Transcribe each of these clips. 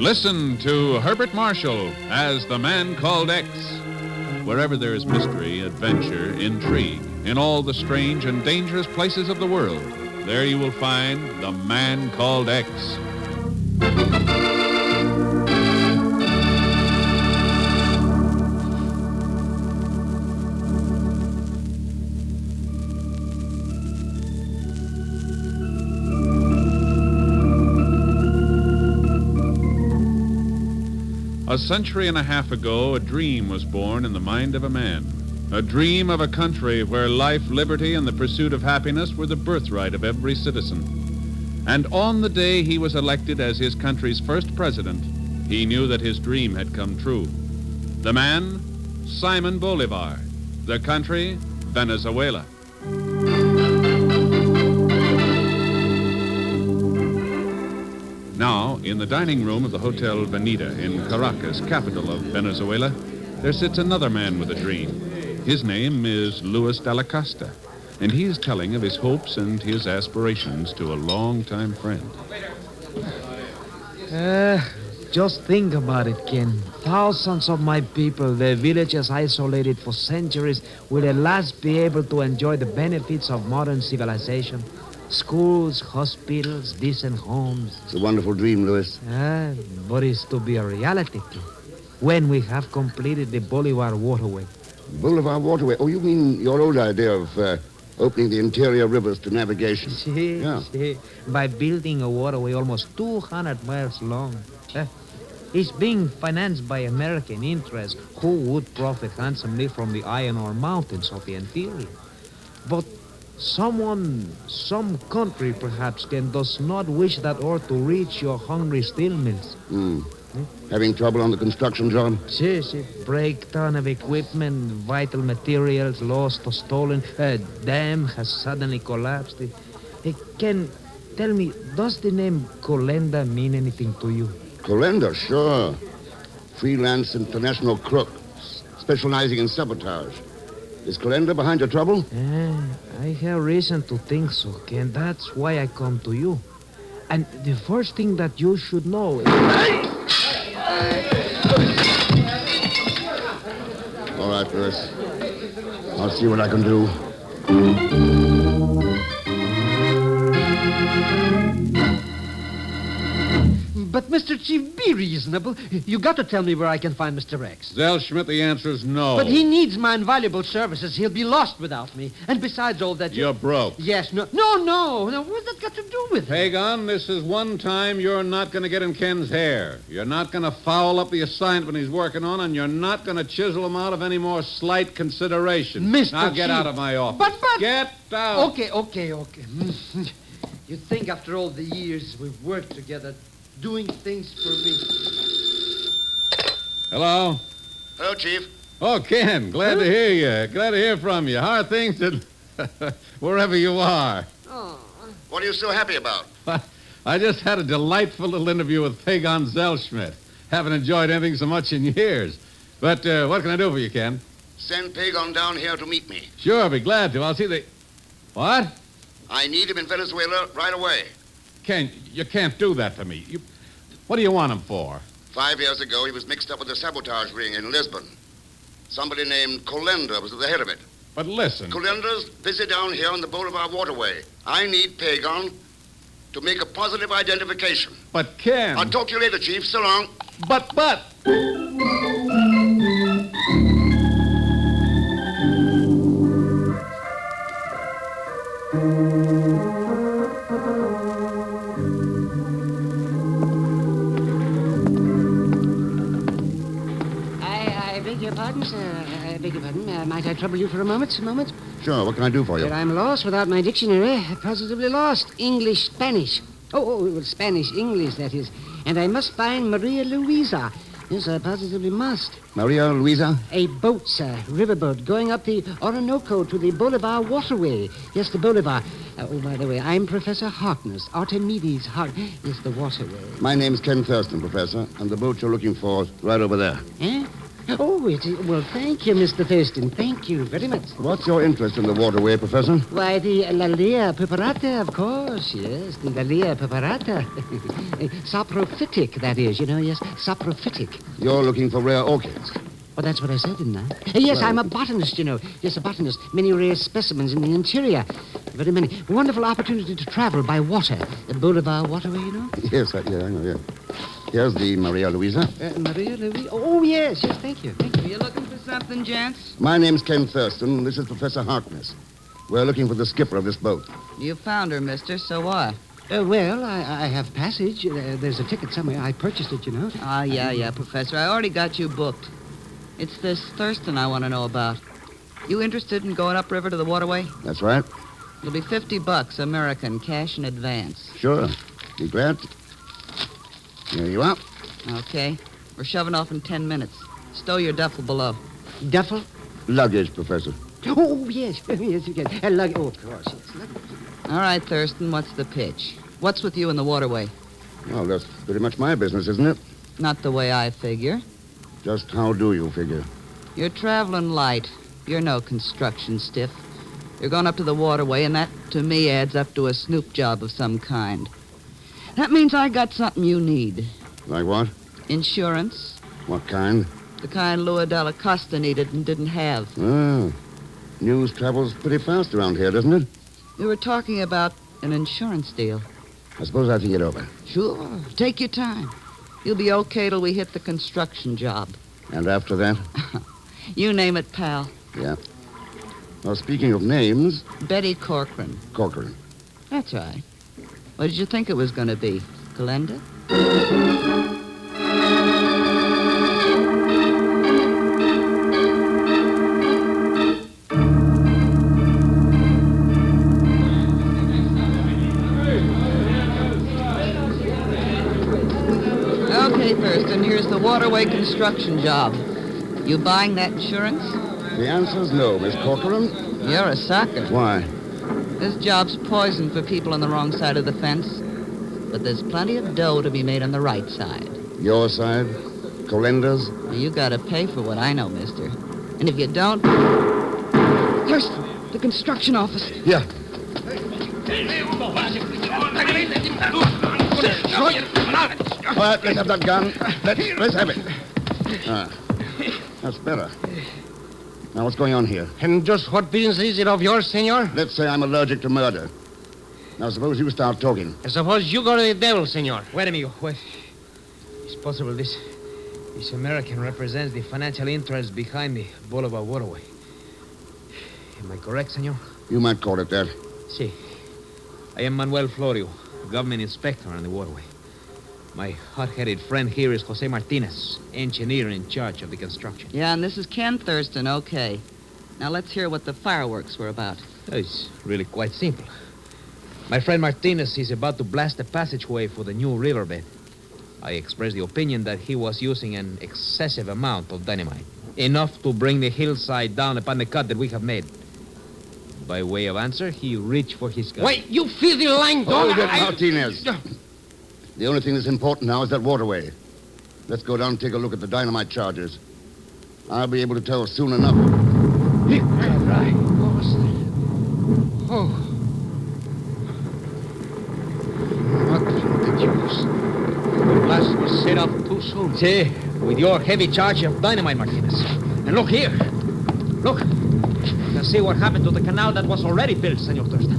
Listen to Herbert Marshall as the man called X. Wherever there is mystery, adventure, intrigue, in all the strange and dangerous places of the world, there you will find the man called X. A century and a half ago, a dream was born in the mind of a man. A dream of a country where life, liberty, and the pursuit of happiness were the birthright of every citizen. And on the day he was elected as his country's first president, he knew that his dream had come true. The man, Simon Bolivar. The country, Venezuela. Now, in the dining room of the Hotel Veneta in Caracas, capital of Venezuela, there sits another man with a dream. His name is Luis de la Costa, and he is telling of his hopes and his aspirations to a longtime friend. Just think about it, Ken. Thousands of my people, their villages isolated for centuries, will at last be able to enjoy the benefits of modern civilization. Schools, hospitals, decent homes. It's a wonderful dream, Louis. But it's to be a reality, too. When we have completed the Bolivar Waterway. Bolivar Waterway? Oh, you mean your old idea of opening the interior rivers to navigation? See. By building a waterway almost 200 miles long. It's being financed by American interests who would profit handsomely from the iron ore mountains of the interior. But some country perhaps, Ken, does not wish that ore to reach your hungry steel mills. Having trouble on the construction job? See. Breakdown of equipment, vital materials lost or stolen. Dam has suddenly collapsed. Ken, tell me, does the name Colenda mean anything to you? Colenda, sure. Freelance international crook, specializing in sabotage. Is Colenda behind your trouble? I have reason to think so, Ken. That's why I come to you. And the first thing that you should know is... All right, Louis. I'll see what I can do. But, Mr. Chief, be reasonable. You got to tell me where I can find Mr. X. Zellschmidt, the answer is no. But he needs my invaluable services. He'll be lost without me. And besides all that... You're broke. Yes, no. What's that got to do with it? Pagan, this is one time you're not going to get in Ken's hair. You're not going to foul up the assignment he's working on, and you're not going to chisel him out of any more slight consideration. Mr. Now Chief. get out of my office. But... Get out. Okay. You think after all the years we've worked together... doing things for me. Hello? Hello, Chief. Oh, Ken, glad to hear you. Glad to hear from you. How are things at wherever you are? Oh. What are you so happy about? I just had a delightful little interview with Pagan Zellschmidt. Haven't enjoyed anything so much in years. But what can I do for you, Ken? Send Pagan down here to meet me. Sure, I'll be glad to. I'll see the... What? I need him in Venezuela right away. Ken, you can't do that to me. What do you want him for? 5 years ago, he was mixed up with a sabotage ring in Lisbon. Somebody named Colenda was at the head of it. But listen... Colenda's busy down here on the Bolivar Waterway. I need Pagan to make a positive identification. But, Ken... I'll talk to you later, Chief. So long. But... I beg your pardon, sir. I beg your pardon. Might I trouble you for a moment? Sure, what can I do for you? But I'm lost without my dictionary. Positively lost. English, Spanish. Well, Spanish, English, that is. And I must find Maria Luisa. Yes, I positively must. Maria Luisa? A boat, sir. Riverboat, going up the Orinoco to the Bolivar Waterway. Yes, the Bolivar. By the way, I'm Professor Harkness. Archimedes Harkness. Yes, the waterway. My name's Ken Thurston, Professor, and the boat you're looking for is right over there. Eh? Oh, well, thank you, Mr. Thurston. Thank you very much. What's your interest in the waterway, Professor? Why, the Lalea preparata, of course, yes. The Lalea preparata. Saprophytic, that is, yes. Saprophytic. You're looking for rare orchids. Oh, that's what I said, didn't I? Yes, I'm a botanist, Yes, a botanist. Many rare specimens in the interior. Very many. Wonderful opportunity to travel by water. The Boulevard waterway, Yes, I know, yeah. Here's the Maria Luisa. Maria Louise? Oh, yes, thank you. You looking for something, gents? My name's Ken Thurston. This is Professor Harkness. We're looking for the skipper of this boat. You found her, mister, so what? Well, I have passage. There's a ticket somewhere. I purchased it, Ah, yeah, Professor. I already got you booked. It's this Thurston I want to know about. You interested in going upriver to the waterway? That's right. It'll be $50 American, cash in advance. Sure. Be glad. Here you are. Okay. We're shoving off in 10 minutes. Stow your duffel below. Duffel? Luggage, Professor. Oh, yes. Yes, you can. Oh, of course, yes. Luggage. All right, Thurston, what's the pitch? What's with you in the waterway? Well, that's pretty much my business, isn't it? Not the way I figure. Just how do you figure? You're traveling light. You're no construction stiff. You're going up to the waterway, and that, to me, adds up to a snoop job of some kind. That means I got something you need. Like what? Insurance. What kind? The kind Lua Della Costa needed and didn't have. Ah, news travels pretty fast around here, doesn't it? We were talking about an insurance deal. I suppose I think it over. Sure. Take your time. You'll be okay till we hit the construction job. And after that? You name it, pal. Yeah. Well, speaking of names... Betty Corcoran. Corcoran. That's right. What did you think it was going to be? Glenda? Okay, Thurston, here's the waterway construction job. You buying that insurance? The answer's no, Miss Corcoran. You're a sucker. Why? This job's poison for people on the wrong side of the fence. But there's plenty of dough to be made on the right side. Your side? Colenda's? You gotta pay for what I know, mister. And if you don't... Thurston, the construction office. Yeah. Quiet, let's have that gun. Let's have it. Ah, that's better. Now, what's going on here? And just what business is it of yours, senor? Let's say I'm allergic to murder. Now, suppose you start talking. I suppose you go to the devil, senor. Wait, amigo, wait. It's possible this American represents the financial interest behind the Boulevard waterway. Am I correct, senor? You might call it that. Si. I am Manuel Florio, government inspector on the waterway. My hot-headed friend here is Jose Martinez, engineer in charge of the construction. Yeah, and this is Ken Thurston, okay. Now let's hear what the fireworks were about. It's really quite simple. My friend Martinez is about to blast a passageway for the new riverbed. I expressed the opinion that he was using an excessive amount of dynamite, enough to bring the hillside down upon the cut that we have made. By way of answer, he reached for his gun. Wait, you filthy lying dog! Hold it, Martinez. The only thing that's important now is that waterway. Let's go down and take a look at the dynamite charges. I'll be able to tell soon enough. Right. What was that? Oh. What the deuce? The blast was set off too soon. See, with your heavy charge of dynamite, Martinez. And look here. Look. You can see what happened to the canal that was already built, Senor Thurston.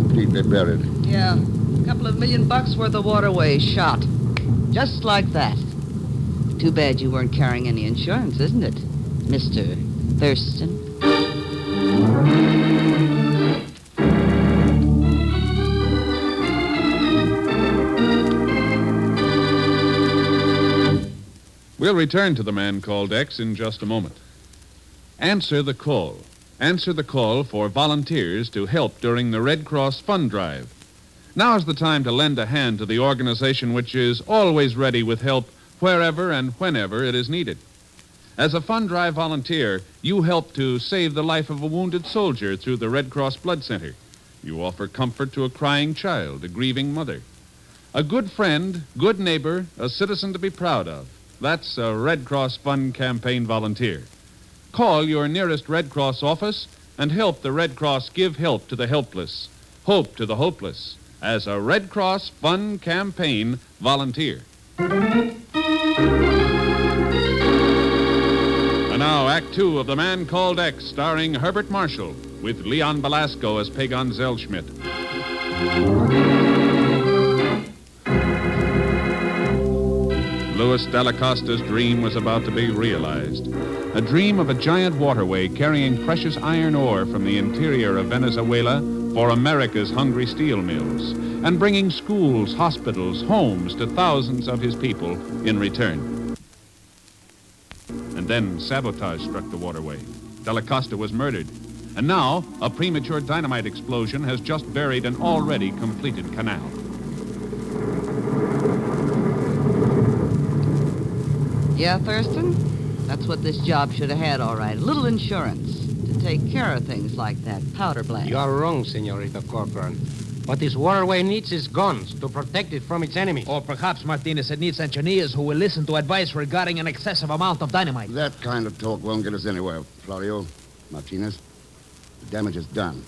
Completely buried. Yeah, a couple of $1 million worth of waterway shot. Just like that. Too bad you weren't carrying any insurance, isn't it, Mr. Thurston? We'll return to the man called X in just a moment. Answer the call. Answer the call for volunteers to help during the Red Cross Fund Drive. Now's the time to lend a hand to the organization which is always ready with help wherever and whenever it is needed. As a Fund Drive volunteer, you help to save the life of a wounded soldier through the Red Cross Blood Center. You offer comfort to a crying child, a grieving mother. A good friend, good neighbor, a citizen to be proud of. That's a Red Cross Fund Campaign volunteer. Call your nearest Red Cross office and help the Red Cross give help to the helpless, hope to the hopeless, as a Red Cross Fund Campaign volunteer. And now, Act Two of The Man Called X, starring Herbert Marshall, with Leon Belasco as Pagon Zellschmidt. Louis Delacosta's dream was about to be realized. A dream of a giant waterway carrying precious iron ore from the interior of Venezuela for America's hungry steel mills, and bringing schools, hospitals, homes to thousands of his people in return. And then sabotage struck the waterway. Delacosta was murdered. And now, a premature dynamite explosion has just buried an already completed canal. Yeah, Thurston? That's what this job should have had, all right. A little insurance to take care of things like that powder blast. You are wrong, Senorita Corcoran. What this waterway needs is guns to protect it from its enemies. Or perhaps, Martinez, it needs engineers who will listen to advice regarding an excessive amount of dynamite. That kind of talk won't get us anywhere, Florio. Martinez, the damage is done.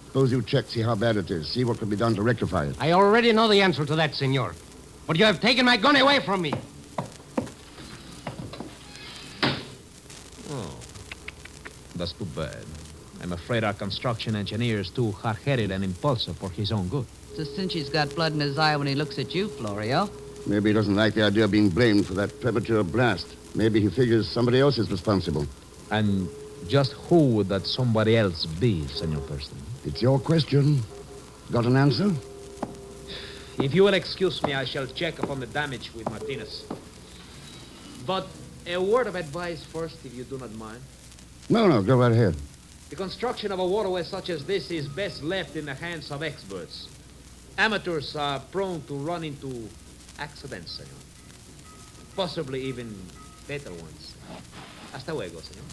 Suppose you check, see how bad it is, see what can be done to rectify it. I already know the answer to that, senor. But you have taken my gun away from me. Oh, that's too bad. I'm afraid our construction engineer is too hard-headed and impulsive for his own good. It's a cinch he's got blood in his eye when he looks at you, Florio. Maybe he doesn't like the idea of being blamed for that premature blast. Maybe he figures somebody else is responsible. And just who would that somebody else be, Senor Thurston? It's your question. Got an answer? If you will excuse me, I shall check upon the damage with Martinez. But a word of advice first, if you do not mind. No, go right ahead. The construction of a waterway such as this is best left in the hands of experts. Amateurs are prone to run into accidents, senor. Possibly even fatal ones. Hasta luego, senor.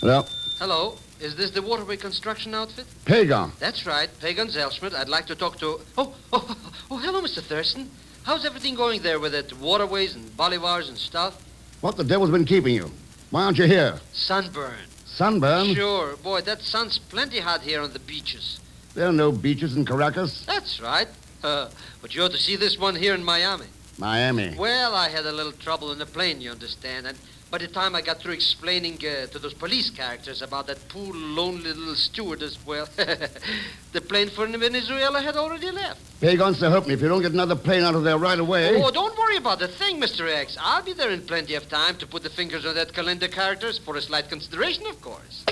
Hello? Hello. Is this the waterway construction outfit? Pagon. That's right. Pagan Zellschmidt. I'd like to talk to... Oh, hello, Mr. Thurston. How's everything going there with it? Waterways and bolivars and stuff? What the devil's been keeping you? Why aren't you here? Sunburn. Sunburn? Sure. Boy, that sun's plenty hot here on the beaches. There are no beaches in Caracas. That's right. But you ought to see this one here in Miami. Miami. Well, I had a little trouble in the plane, you understand. And by the time I got through explaining to those police characters about that poor, lonely little stewardess, well, the plane for Venezuela had already left. Pagon, so help me if you don't get another plane out of there right away. Oh, don't worry about the thing, Mr. X. I'll be there in plenty of time to put the fingers on that calendar characters for a slight consideration, of course.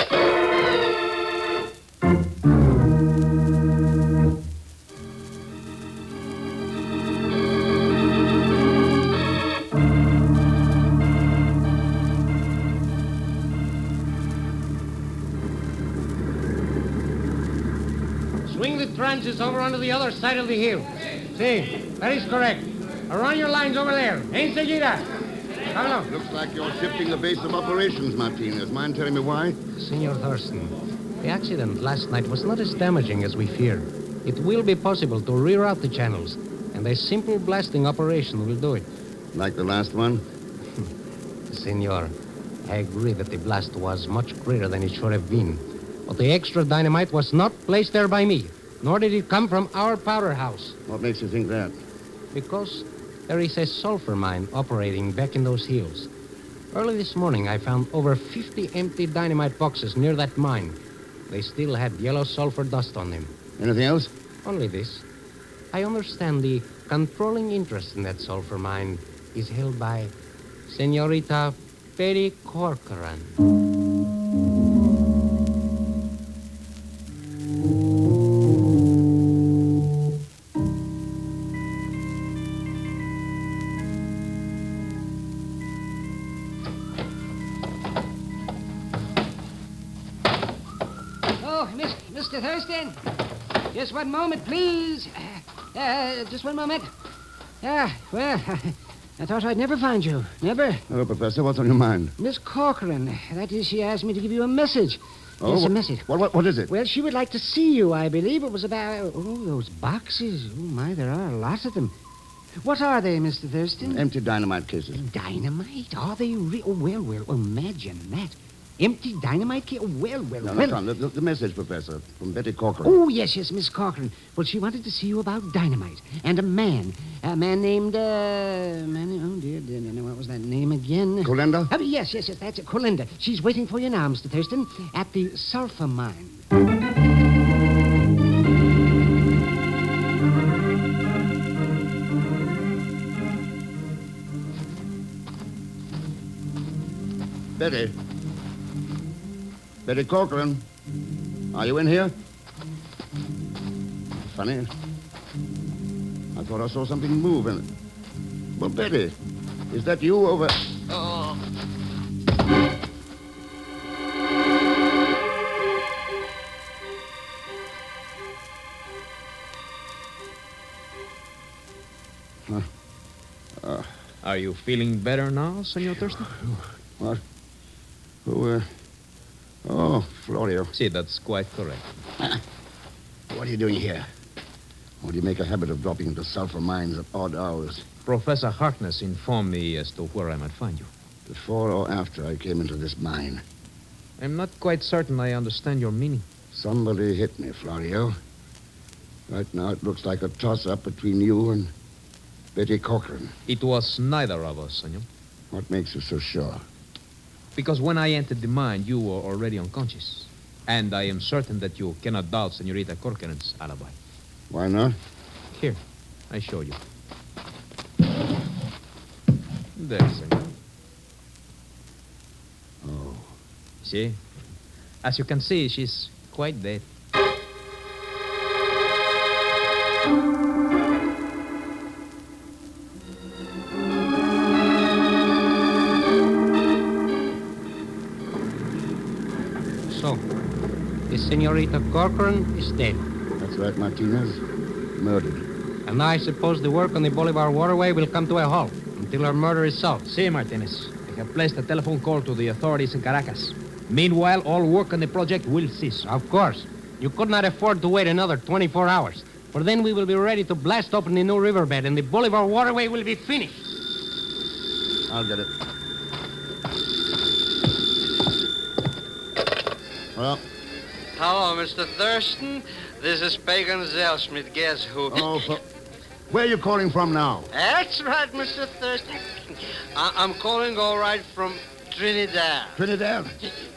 Swing the tranches over onto the other side of the hill. See, that is correct. Run your lines over there. Enseguida. Come along. Looks like you're shifting the base of operations, Martinez. Mind telling me why? Senor Thurston, the accident last night was not as damaging as we feared. It will be possible to reroute the channels, and a simple blasting operation will do it. Like the last one? Senor, I agree that the blast was much greater than it should have been. But the extra dynamite was not placed there by me, nor did it come from our powder house. What makes you think that? Because there is a sulfur mine operating back in those hills. Early this morning, I found over 50 empty dynamite boxes near that mine. They still had yellow sulfur dust on them. Anything else? Only this. I understand the controlling interest in that sulfur mine is held by Senorita Barry Corcoran. Mr. Thurston, just one moment, please. Just one moment. Well, I thought I'd never find you. Never. Oh, Professor, what's on your mind? Miss Corcoran. That is, she asked me to give you a message. Oh, Yes, a message. What is it? Well, she would like to see you, I believe. It was about... Oh, those boxes. Oh, my, there are a lot of them. What are they, Mr. Thurston? Empty dynamite cases. Dynamite? Are they real? Oh, well, imagine that. Empty dynamite case? Oh, well. No, Tom, the message, Professor, from Betty Corcoran. Oh, yes, Miss Corcoran. Well, she wanted to see you about dynamite. And a man named, oh, dear, what was that name again? Colinda? Yes, that's it, Colinda. She's waiting for you now, Mr. Thurston, at the sulfur mine. Betty Corcoran, are you in here? Funny. I thought I saw something move in it. Well, Betty, is that you over... Oh. Are you feeling better now, Senor Thurston? What? Who, Oh, Florio. See, that's quite correct. What are you doing here? Or do you make a habit of dropping into sulfur mines at odd hours? Professor Harkness informed me as to where I might find you. Before or after I came into this mine? I'm not quite certain I understand your meaning. Somebody hit me, Florio. Right now it looks like a toss-up between you and Betty Corcoran. It was neither of us, senor. What makes you so sure? Because when I entered the mine, you were already unconscious. And I am certain that you cannot doubt Senorita Corcoran's alibi. Why not? Here, I show you. There, senor. Oh. See? As you can see, she's quite dead. So, the Senorita Corcoran is dead. That's right, Martinez. Murdered. And I suppose the work on the Bolivar waterway will come to a halt until her murder is solved. See, Martinez. I have placed a telephone call to the authorities in Caracas. Meanwhile, all work on the project will cease. Of course. You could not afford to wait another 24 hours. For then we will be ready to blast open the new riverbed and the Bolivar waterway will be finished. I'll get it. Well, Hello, Mr. Thurston. This is Pagan Zellsmith. Guess who? where are you calling from now? That's right, Mr. Thurston. I'm calling all right from Trinidad. Trinidad?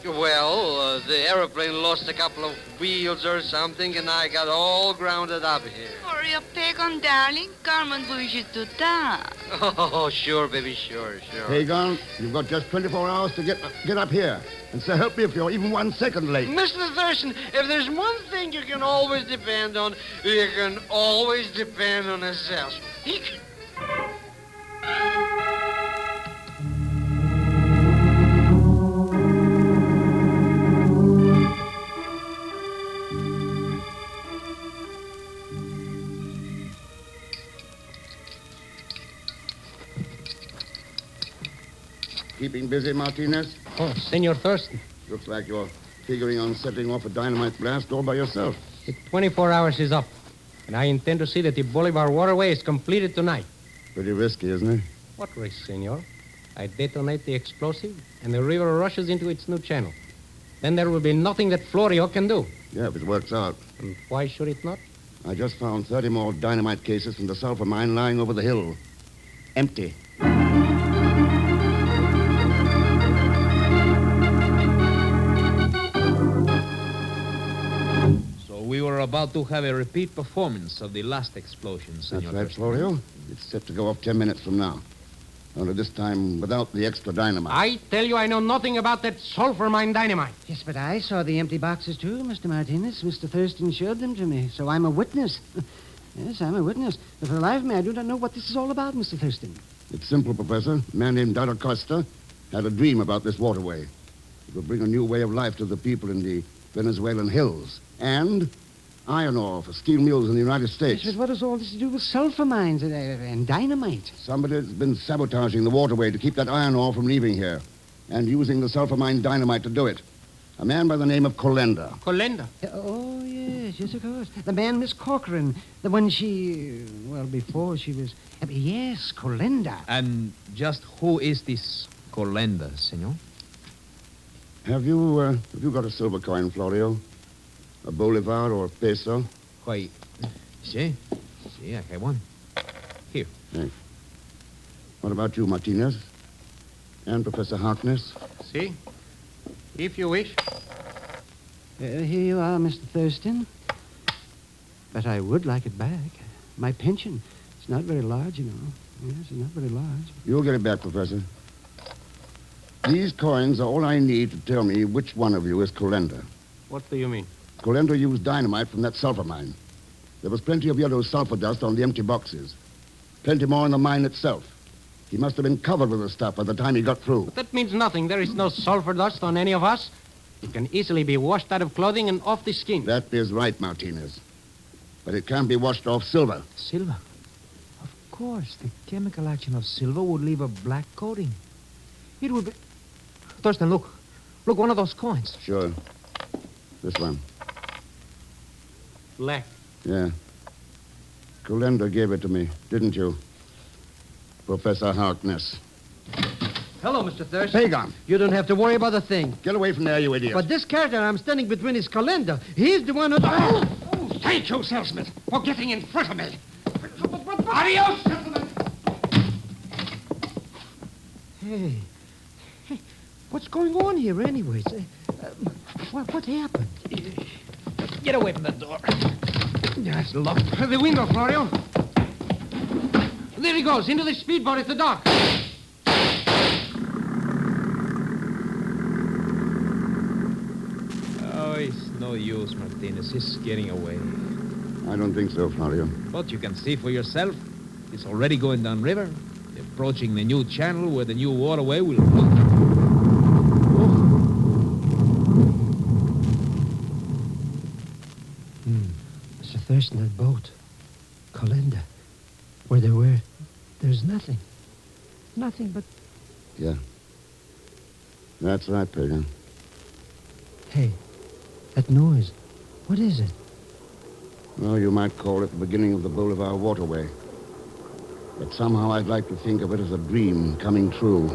Well, the aeroplane lost a couple of wheels or something, and I got all grounded up here. Hurry up, Pagan, darling. Carmen wishes to die. Oh, sure, baby, sure. Hagon, you've got just 24 hours to get up here. And so help me if you're even 1 second late. Mr. Thurston, if there's one thing you can always depend on, you can always depend on yourself. Keeping busy, Martinez? Oh, Senor Thurston. Looks like you're figuring on setting off a dynamite blast all by yourself. The 24 hours is up. And I intend to see that the Bolivar waterway is completed tonight. Pretty risky, isn't it? What risk, senor? I detonate the explosive, and the river rushes into its new channel. Then there will be nothing that Florio can do. Yeah, if it works out. And why should it not? I just found 30 more dynamite cases from the sulfur mine lying over the hill. Empty. We were about to have a repeat performance of the last explosion, Senor That's right, Thurston. Florio. It's set to go off 10 minutes from now. Only this time without the extra dynamite. I tell you I know nothing about that sulfur mine dynamite. Yes, but I saw the empty boxes, too, Mr. Martinez. Mr. Thurston showed them to me, so I'm a witness. Yes, I'm a witness. But for the life of me, I do not know what this is all about, Mr. Thurston. It's simple, Professor. A man named Dada Costa had a dream about this waterway. It will bring a new way of life to the people in the Venezuelan hills. And iron ore for steel mills in the United States. Yes, but what has all this to do with sulfur mines and dynamite? Somebody's been sabotaging the waterway to keep that iron ore from leaving here, and using the sulfur mine dynamite to do it. A man by the name of Colenda. Colenda. Oh, yes, of course. The man, Miss Corcoran. The one before she was... yes, Colenda. And just who is this Colenda, senor? Have you got a silver coin, Florio? A bolivar or a peso? Why, sí, I have one. Here. Thanks. What about you, Martinez? And Professor Harkness? See? If you wish. Here you are, Mr. Thurston. But I would like it back. My pension. It's not very large, you know. Yes, it's not very large. You'll get it back, Professor. These coins are all I need to tell me which one of you is Colenda. What do you mean? Colenda used dynamite from that sulfur mine. There was plenty of yellow sulfur dust on the empty boxes. Plenty more in the mine itself. He must have been covered with the stuff by the time he got through. But that means nothing. There is no sulfur dust on any of us. It can easily be washed out of clothing and off the skin. That is right, Martinez. But it can't be washed off silver. Silver? Of course, the chemical action of silver would leave a black coating. It would be... Thurston, look. Look, one of those coins. Sure. This one. Black. Yeah. Colenda gave it to me, didn't you? Professor Harkness. Hello, Mr. Thurston. Pagan! You don't have to worry about a thing. Get away from there, you idiot. But this character I'm standing between is Colenda. He's the one who... Thank you, salesman, for getting in front of me. Adios, gentlemen! Hey, what's going on here anyways? What happened? Get away from the door. That's locked. The window, Florio. There he goes, into the speedboat at the dock. Oh, it's no use, Martinez. He's getting away. I don't think so, Florio. But you can see for yourself. It's already going downriver, approaching the new channel where the new waterway will run. Mr. Thurston, that boat. Colenda. Where they were, there's nothing. Nothing but... Yeah. That's right, Pagan. Hey, that noise. What is it? Well, you might call it the beginning of the Bolivar waterway. But somehow I'd like to think of it as a dream coming true.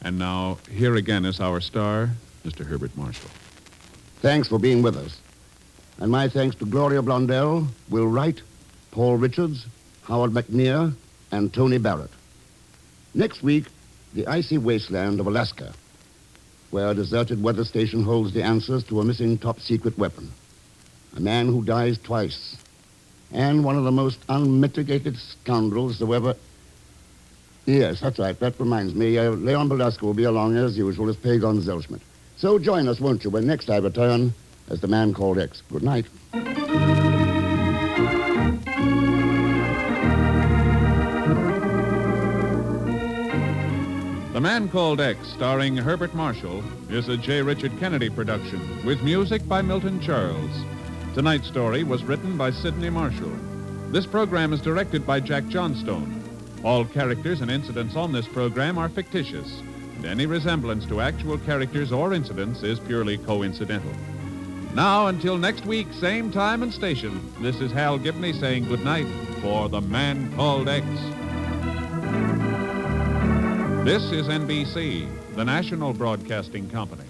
And now, here again is our star, Mr. Herbert Marshall. Thanks for being with us. And my thanks to Gloria Blondell, Will Wright, Paul Richards, Howard McNear, and Tony Barrett. Next week, the icy wasteland of Alaska, where a deserted weather station holds the answers to a missing top-secret weapon. A man who dies twice, and one of the most unmitigated scoundrels who ever... Yes, that's right. That reminds me. Leon Belasco will be along as usual as Pagon Zelschmidt. So join us, won't you, when next I return as the man called X. Good night. The Man Called X, starring Herbert Marshall, is a J. Richard Kennedy production with music by Milton Charles. Tonight's story was written by Sidney Marshall. This program is directed by Jack Johnstone. All characters and incidents on this program are fictitious, and any resemblance to actual characters or incidents is purely coincidental. Now, until next week, same time and station, this is Hal Gibney saying goodnight for The Man Called X. This is NBC, the national broadcasting company.